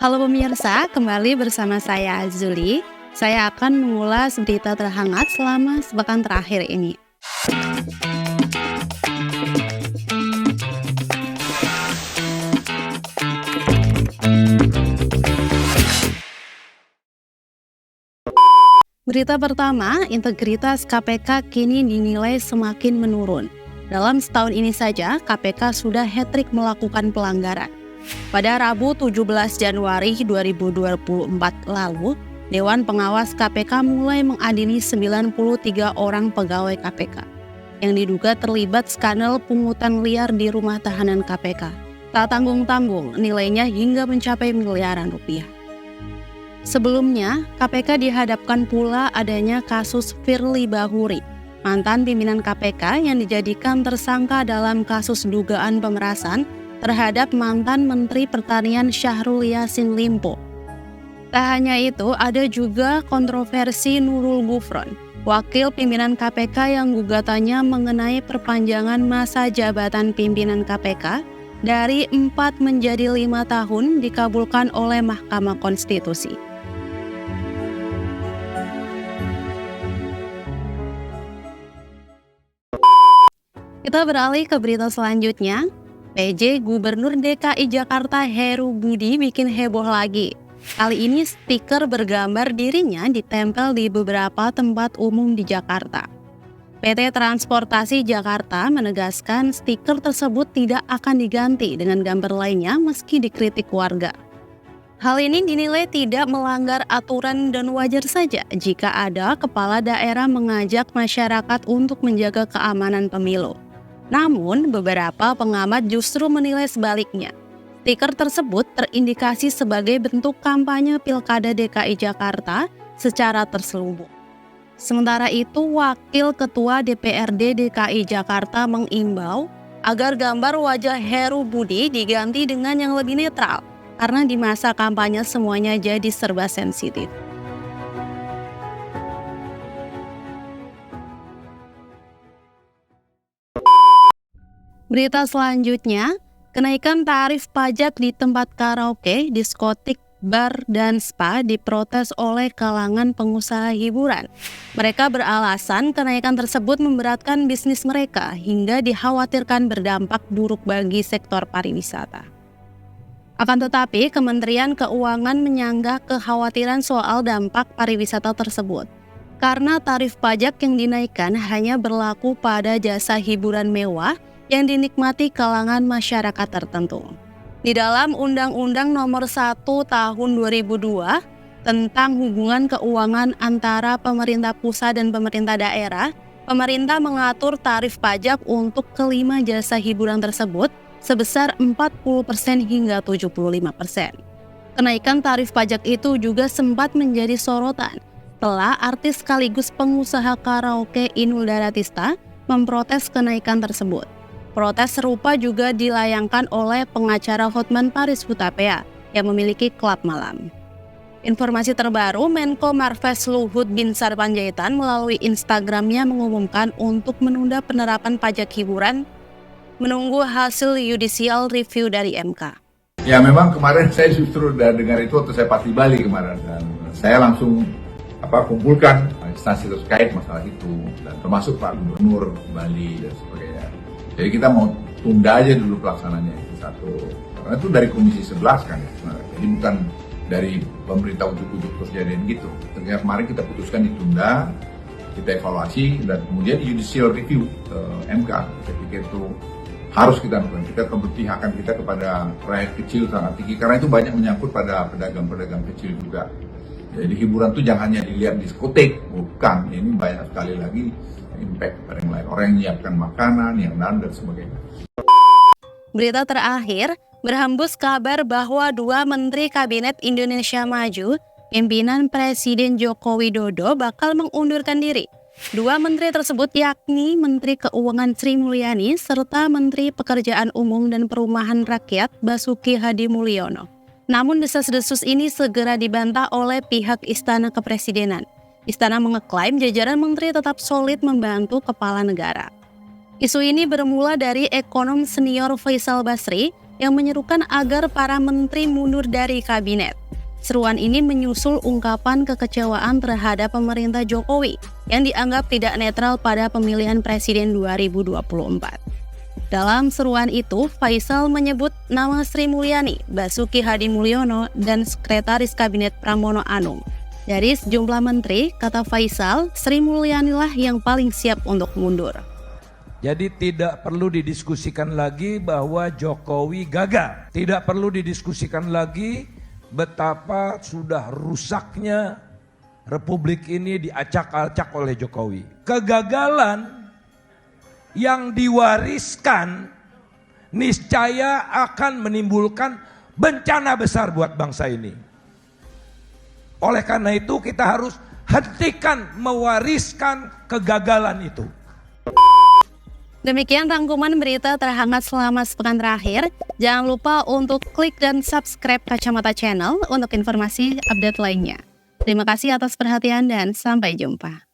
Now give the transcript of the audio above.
Halo pemirsa, kembali bersama saya Azuli. Saya akan mengulas berita terhangat selama sepekan terakhir ini. Berita pertama, integritas KPK kini dinilai semakin menurun. Dalam setahun ini saja, KPK sudah hat-trick melakukan pelanggaran. Pada Rabu 17 Januari 2024 lalu, Dewan Pengawas KPK mulai mengadili 93 orang pegawai KPK yang diduga terlibat skandal pungutan liar di rumah tahanan KPK. Tak tanggung-tanggung, nilainya hingga mencapai miliaran rupiah. Sebelumnya, KPK dihadapkan pula adanya kasus Firly Bahuri, mantan pimpinan KPK yang dijadikan tersangka dalam kasus dugaan pemerasan terhadap mantan Menteri Pertanian Syahrul Yassin Limpo. Tak hanya itu, ada juga kontroversi Nurul Gufron, wakil pimpinan KPK yang gugatannya mengenai perpanjangan masa jabatan pimpinan KPK dari 4 menjadi 5 tahun dikabulkan oleh Mahkamah Konstitusi. Kita beralih ke berita selanjutnya. PJ Gubernur DKI Jakarta Heru Budi bikin heboh lagi. Kali ini stiker bergambar dirinya ditempel di beberapa tempat umum di Jakarta. PT Transportasi Jakarta menegaskan stiker tersebut tidak akan diganti dengan gambar lainnya meski dikritik warga. Hal ini dinilai tidak melanggar aturan dan wajar saja jika ada kepala daerah mengajak masyarakat untuk menjaga keamanan pemilu. Namun, beberapa pengamat justru menilai sebaliknya. Stiker tersebut terindikasi sebagai bentuk kampanye Pilkada DKI Jakarta secara terselubung. Sementara itu, Wakil Ketua DPRD DKI Jakarta mengimbau agar gambar wajah Heru Budi diganti dengan yang lebih netral, karena di masa kampanye semuanya jadi serba sensitif. Berita selanjutnya, kenaikan tarif pajak di tempat karaoke, diskotik, bar, dan spa diprotes oleh kalangan pengusaha hiburan. Mereka beralasan kenaikan tersebut memberatkan bisnis mereka hingga dikhawatirkan berdampak buruk bagi sektor pariwisata. Akan tetapi, Kementerian Keuangan menyanggah kekhawatiran soal dampak pariwisata tersebut. Karena tarif pajak yang dinaikkan hanya berlaku pada jasa hiburan mewah yang dinikmati kalangan masyarakat tertentu. Di dalam Undang-Undang Nomor 1 Tahun 2002 tentang hubungan keuangan antara pemerintah pusat dan pemerintah daerah, pemerintah mengatur tarif pajak untuk kelima jasa hiburan tersebut sebesar 40% hingga 75%. Kenaikan tarif pajak itu juga sempat menjadi sorotan setelah artis sekaligus pengusaha karaoke Inul Daratista memprotes kenaikan tersebut. Protes serupa juga dilayangkan oleh pengacara Hotman Paris Hutapea yang memiliki klub malam. Informasi terbaru, Menko Marves Luhut Binsar Panjaitan melalui Instagramnya mengumumkan untuk menunda penerapan pajak hiburan menunggu hasil judicial review dari MK. Ya memang kemarin saya justru udah dengar itu waktu saya pasti Bali kemarin dan saya langsung kumpulkan instansi terkait masalah itu dan termasuk Pak Gubernur Bali dan sebagainya. Jadi kita mau tunda aja dulu pelaksananya itu satu. Karena itu dari Komisi 11 kan ya. Jadi bukan dari pemerintah ujuk-ujuk terus jadian gitu. Ternyata kemarin kita putuskan ditunda, kita evaluasi dan kemudian judicial review ke MK. Saya pikir itu harus kita lakukan. Kita keberpihakan kita kepada rakyat kecil sangat tinggi karena itu banyak menyangkut pada pedagang-pedagang kecil juga. Jadi hiburan itu jangan hanya dilihat diskotik, bukan. Ini banyak sekali lagi impact pada yang lain. Orang yang menyiapkan makanan, yang dan sebagainya. Berita terakhir, berhembus kabar bahwa 2 Menteri Kabinet Indonesia Maju, pimpinan Presiden Joko Widodo bakal mengundurkan diri. 2 menteri tersebut yakni Menteri Keuangan Sri Mulyani serta Menteri Pekerjaan Umum dan Perumahan Rakyat Basuki Hadi Mulyono. Namun desas-desus ini segera dibantah oleh pihak Istana Kepresidenan. Istana mengeklaim jajaran menteri tetap solid membantu kepala negara. Isu ini bermula dari ekonom senior Faisal Basri yang menyerukan agar para menteri mundur dari kabinet. Seruan ini menyusul ungkapan kekecewaan terhadap pemerintah Jokowi yang dianggap tidak netral pada pemilihan presiden 2024. Dalam seruan itu, Faisal menyebut nama Sri Mulyani, Basuki Hadi Mulyono, dan Sekretaris Kabinet Pramono Anung. Dari sejumlah menteri, kata Faisal, Sri Mulyani lah yang paling siap untuk mundur. Jadi tidak perlu didiskusikan lagi bahwa Jokowi gagal. Tidak perlu didiskusikan lagi betapa sudah rusaknya Republik ini diacak-acak oleh Jokowi. Kegagalan yang diwariskan niscaya akan menimbulkan bencana besar buat bangsa ini. Oleh karena itu kita harus hentikan mewariskan kegagalan itu. Demikian rangkuman berita terhangat selama sepekan terakhir. Jangan lupa untuk klik dan subscribe Kacamata Channel untuk informasi update lainnya. Terima kasih atas perhatian dan sampai jumpa.